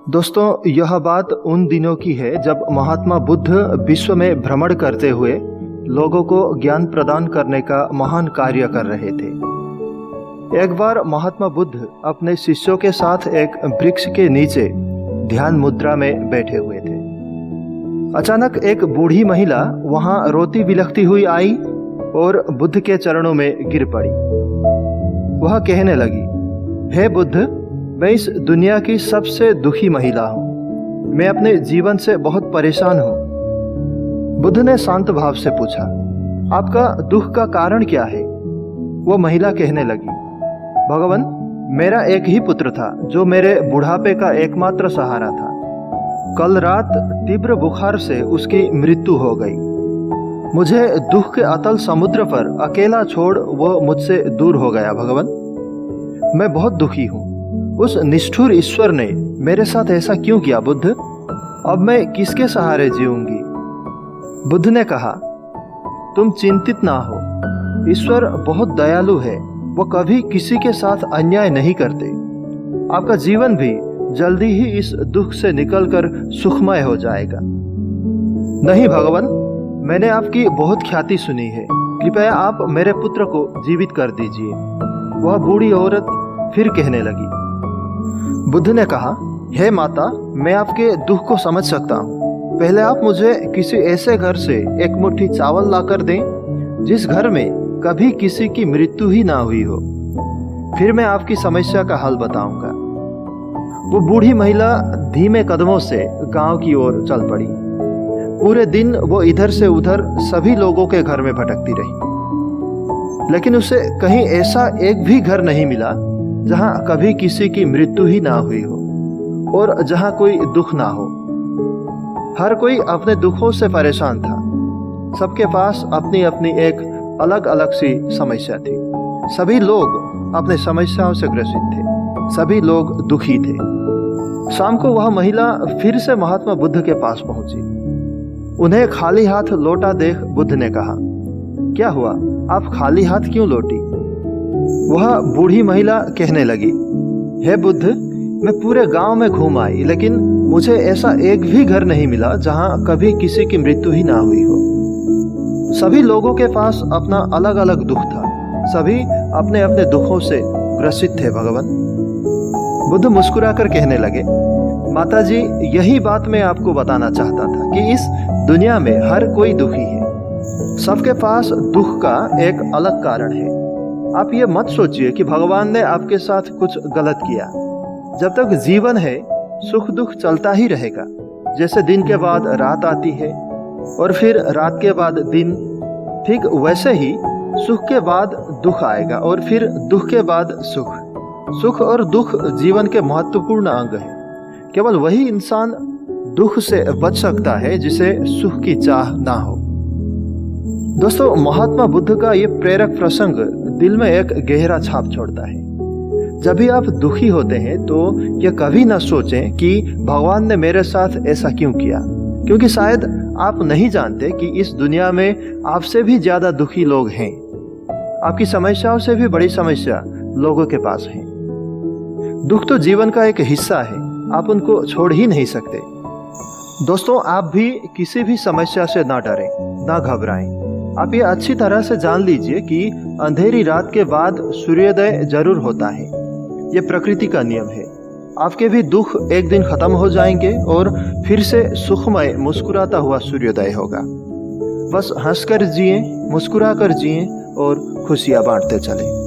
दोस्तों, यह बात उन दिनों की है जब महात्मा बुद्ध विश्व में भ्रमण करते हुए लोगों को ज्ञान प्रदान करने का महान कार्य कर रहे थे। एक बार महात्मा बुद्ध अपने शिष्यों के साथ एक वृक्ष के नीचे ध्यान मुद्रा में बैठे हुए थे। अचानक एक बूढ़ी महिला वहां रोती बिलखती हुई आई और बुद्ध के चरणों में गिर पड़ी। वह कहने लगी, हे बुद्ध, मैं इस दुनिया की सबसे दुखी महिला हूँ। मैं अपने जीवन से बहुत परेशान हूँ। बुद्ध ने शांत भाव से पूछा, आपका दुख का कारण क्या है? वो महिला कहने लगी, भगवान, मेरा एक ही पुत्र था जो मेरे बुढ़ापे का एकमात्र सहारा था। कल रात तीव्र बुखार से उसकी मृत्यु हो गई। मुझे दुख के अतल समुद्र पर अकेला छोड़ वो मुझसे दूर हो गया। भगवान, मैं बहुत दुखी हूँ। उस निष्ठुर ईश्वर ने मेरे साथ ऐसा क्यों किया? बुद्ध, अब मैं किसके सहारे जीऊंगी? बुद्ध ने कहा, तुम चिंतित ना हो। ईश्वर बहुत दयालु है। वो कभी किसी के साथ अन्याय नहीं करते। आपका जीवन भी जल्दी ही इस दुख से निकलकर सुखमय हो जाएगा। नहीं भगवान, मैंने आपकी बहुत ख्याति सुनी है। कृपया आप मेरे पुत्र को जीवित कर दीजिए। वह बूढ़ी औरत फिर कहने लगी। बुद्ध ने कहा, हे माता, मैं आपके दुख को समझ सकता हूँ। पहले आप मुझे किसी ऐसे घर से एक मुट्ठी चावल लाकर दें जिस घर में कभी किसी की मृत्यु ही ना हुई हो। फिर मैं आपकी समस्या का हल बताऊंगा। वो बूढ़ी महिला धीमे कदमों से गांव की ओर चल पड़ी। पूरे दिन वो इधर से उधर सभी लोगों के घर में भटकती रही, लेकिन उसे कहीं ऐसा एक भी घर नहीं मिला जहां कभी किसी की मृत्यु ही ना हुई हो और जहां कोई दुख ना हो। हर कोई अपने दुखों से परेशान था। सबके पास अपनी अपनी एक अलग अलग सी समस्या थी। सभी लोग अपने समस्याओं से ग्रसित थे। सभी लोग दुखी थे। शाम को वह महिला फिर से महात्मा बुद्ध के पास पहुंची। उन्हें खाली हाथ लौटा देख बुद्ध ने कहा, क्या हुआ? आप खाली हाथ क्यों लौटी? वह बूढ़ी महिला कहने लगी, हे बुद्ध, मैं पूरे गांव में घूम आई, लेकिन मुझे ऐसा एक भी घर नहीं मिला जहां कभी किसी की मृत्यु ही ना हुई हो। सभी लोगों के पास अपना अलग अलग दुख था। सभी अपने अपने दुखों से ग्रसित थे। भगवान, बुद्ध मुस्कुराकर कहने लगे, माताजी, यही बात मैं आपको बताना चाहता था कि इस दुनिया में हर कोई दुखी है। सबके पास दुख का एक अलग कारण है। आप ये मत सोचिए कि भगवान ने आपके साथ कुछ गलत किया। जब तक जीवन है, सुख दुख चलता ही रहेगा। जैसे दिन के बाद रात आती है और फिर रात के बाद दिन, ठीक वैसे ही सुख के बाद दुख आएगा और फिर दुख के बाद सुख। सुख और दुख जीवन के महत्वपूर्ण अंग हैं। केवल वही इंसान दुख से बच सकता है जिसे सुख की चाह ना हो। दोस्तों, महात्मा बुद्ध का ये प्रेरक प्रसंग दिल में एक गहरा छाप छोड़ता है। जब भी आप दुखी होते हैं तो ये कभी ना सोचें कि भगवान ने मेरे साथ ऐसा क्यों किया, क्योंकि शायद आप नहीं जानते कि इस दुनिया में आपसे भी ज्यादा दुखी लोग हैं। आपकी समस्याओं से भी बड़ी समस्या लोगों के पास है। दुख तो जीवन का एक हिस्सा है। आप उनको छोड़ ही नहीं सकते। दोस्तों, आप भी किसी भी समस्या से ना डरें, ना घबराएं। आप ये अच्छी तरह से जान लीजिए कि अंधेरी रात के बाद सूर्योदय जरूर होता है। ये प्रकृति का नियम है। आपके भी दुख एक दिन खत्म हो जाएंगे और फिर से सुखमय मुस्कुराता हुआ सूर्योदय होगा। बस हंसकर जिएं, मुस्कुराकर जिएं और खुशियां बांटते चलें।